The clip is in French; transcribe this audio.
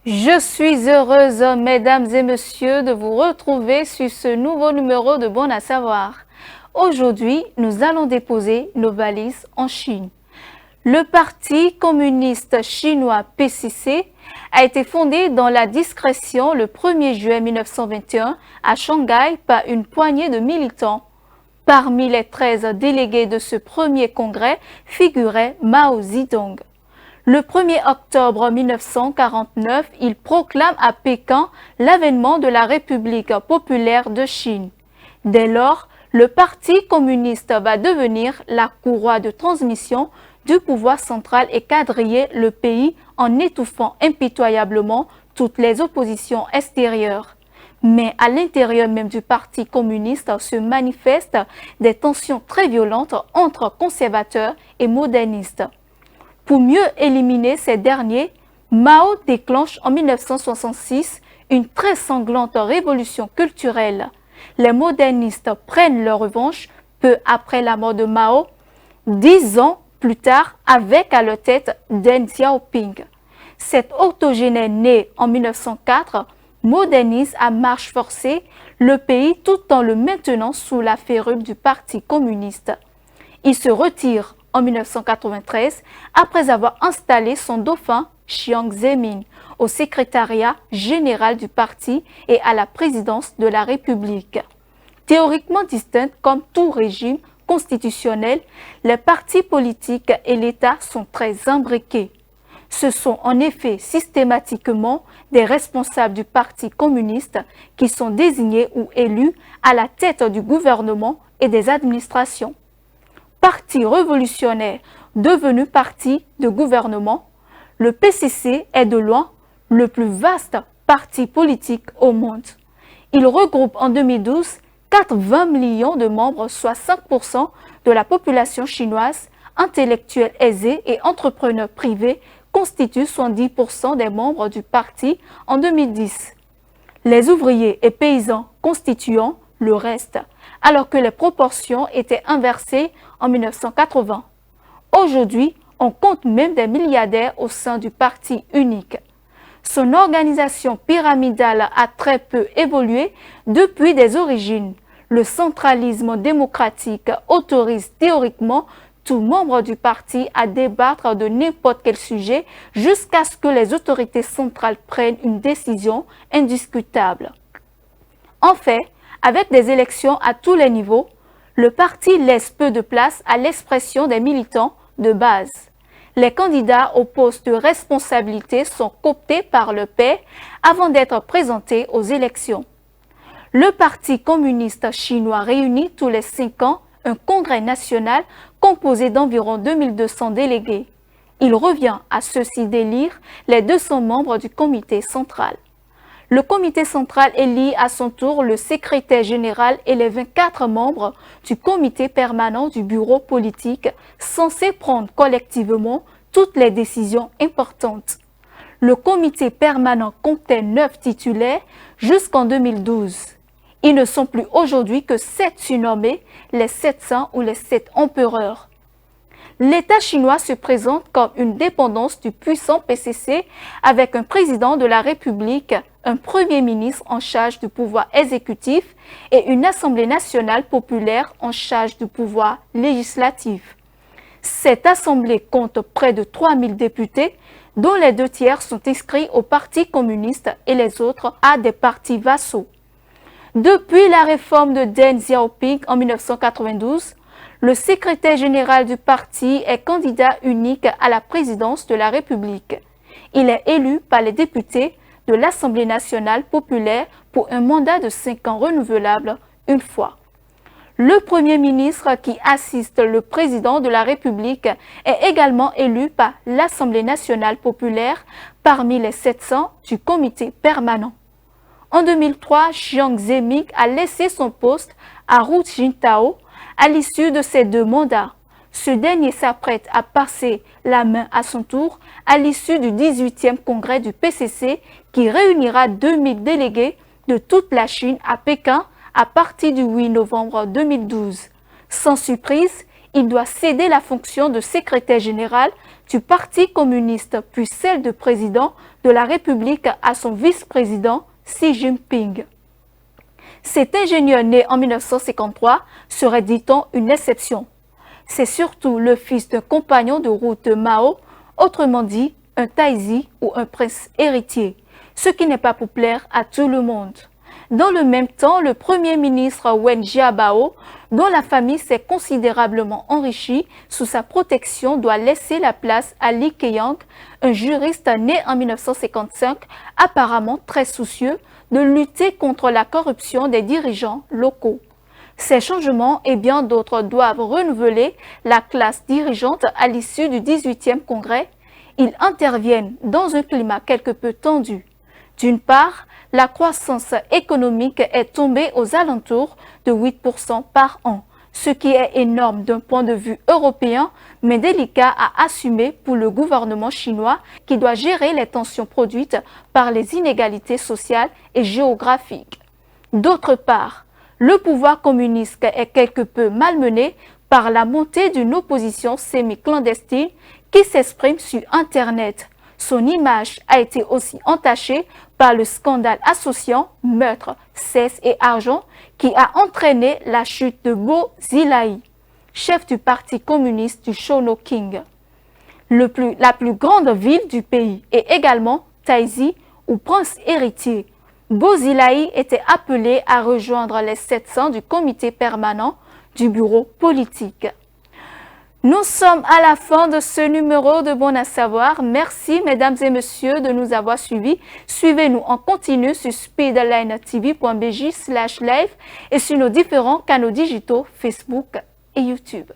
Je suis heureuse, mesdames et messieurs, de vous retrouver sur ce nouveau numéro de Bon à savoir. Aujourd'hui, nous allons déposer nos valises en Chine. Le Parti communiste chinois PCC a été fondé dans la discrétion le 1er juillet 1921 à Shanghai par une poignée de militants. Parmi les 13 délégués de ce premier congrès figurait Mao Zedong. Le 1er octobre 1949, il proclame à Pékin l'avènement de la République populaire de Chine. Dès lors, le Parti communiste va devenir la courroie de transmission du pouvoir central et quadriller le pays en étouffant impitoyablement toutes les oppositions extérieures. Mais à l'intérieur même du Parti communiste se manifestent des tensions très violentes entre conservateurs et modernistes. Pour mieux éliminer ces derniers, Mao déclenche en 1966 une très sanglante révolution culturelle. Les modernistes prennent leur revanche peu après la mort de Mao, 10 ans plus tard avec à leur tête Deng Xiaoping. Cet octogénaire né en 1904 modernise à marche forcée le pays tout en le maintenant sous la férule du Parti communiste. Il se retire en 1993 après avoir installé son dauphin Jiang Zemin au secrétariat général du parti et à la présidence de la République. Théoriquement distincts comme tout régime constitutionnel, les partis politiques et l'État sont très imbriqués. Ce sont en effet systématiquement des responsables du Parti communiste qui sont désignés ou élus à la tête du gouvernement et des administrations. Parti révolutionnaire devenu parti de gouvernement, le PCC est de loin le plus vaste parti politique au monde. Il regroupe en 2012 80 millions de membres, soit 5% de la population chinoise, intellectuels aisés et entrepreneurs privés constituent 70% des membres du parti en 2010. Les ouvriers et paysans constituant le reste, alors que les proportions étaient inversées en 1980. Aujourd'hui, on compte même des milliardaires au sein du parti unique. Son organisation pyramidale a très peu évolué depuis des origines. Le centralisme démocratique autorise théoriquement tout membre du parti à débattre de n'importe quel sujet jusqu'à ce que les autorités centrales prennent une décision indiscutable. En fait, avec des élections à tous les niveaux, le parti laisse peu de place à l'expression des militants de base. Les candidats aux postes de responsabilité sont cooptés par le pairs avant d'être présentés aux élections. Le Parti communiste chinois réunit tous les 5 ans un congrès national composé d'environ 2200 délégués. Il revient à ceux-ci d'élire les 200 membres du comité central. Le comité central élit à son tour le secrétaire général et les 24 membres du comité permanent du bureau politique censé prendre collectivement toutes les décisions importantes. Le comité permanent comptait 9 titulaires jusqu'en 2012. Ils ne sont plus aujourd'hui que 7 surnommés les 700 ou les 7 empereurs. L'État chinois se présente comme une dépendance du puissant PCC avec un président de la République, un premier ministre en charge du pouvoir exécutif et une Assemblée nationale populaire en charge du pouvoir législatif. Cette Assemblée compte près de 3000 députés, dont les 2 tiers sont inscrits au Parti communiste et les autres à des partis vassaux. Depuis la réforme de Deng Xiaoping en 1992, le secrétaire général du parti est candidat unique à la présidence de la République. Il est élu par les députés de l'Assemblée nationale populaire pour un mandat de 5 ans renouvelable une fois. Le Premier ministre qui assiste le président de la République est également élu par l'Assemblée nationale populaire parmi les 700 du comité permanent. En 2003, Jiang Zemin a laissé son poste à Hu Jintao à l'issue de ses 2 mandats. Ce dernier s'apprête à passer la main à son tour à l'issue du 18e congrès du PCC qui réunira 2000 délégués de toute la Chine à Pékin à partir du 8 novembre 2012. Sans surprise, il doit céder la fonction de secrétaire général du Parti communiste puis celle de président de la République à son vice-président Xi Jinping. Cet ingénieur né en 1953 serait, dit-on, une exception. C'est surtout le fils d'un compagnon de route de Mao, autrement dit un Taizi ou un prince héritier, ce qui n'est pas pour plaire à tout le monde. Dans le même temps, le premier ministre Wen Jiabao, dont la famille s'est considérablement enrichie sous sa protection, doit laisser la place à Li Keqiang, un juriste né en 1955, apparemment très soucieux de lutter contre la corruption des dirigeants locaux. Ces changements et bien d'autres doivent renouveler la classe dirigeante à l'issue du 18e congrès. Ils interviennent dans un climat quelque peu tendu. D'une part, la croissance économique est tombée aux alentours de 8% par an, ce qui est énorme d'un point de vue européen, mais délicat à assumer pour le gouvernement chinois qui doit gérer les tensions produites par les inégalités sociales et géographiques. D'autre part, le pouvoir communiste est quelque peu malmené par la montée d'une opposition semi-clandestine qui s'exprime sur Internet. Son image a été aussi entachée par le scandale associant meurtre, sexe et argent qui a entraîné la chute de Bo Xilai, chef du parti communiste du Chongqing, la plus grande ville du pays, et également Taizi ou prince héritier. Bo Xilai était appelé à rejoindre les 700 du comité permanent du bureau politique. Nous sommes à la fin de ce numéro de Bon à savoir. Merci mesdames et messieurs de nous avoir suivis. Suivez-nous en continu sur speedlinetv.bj/live et sur nos différents canaux digitaux Facebook et YouTube.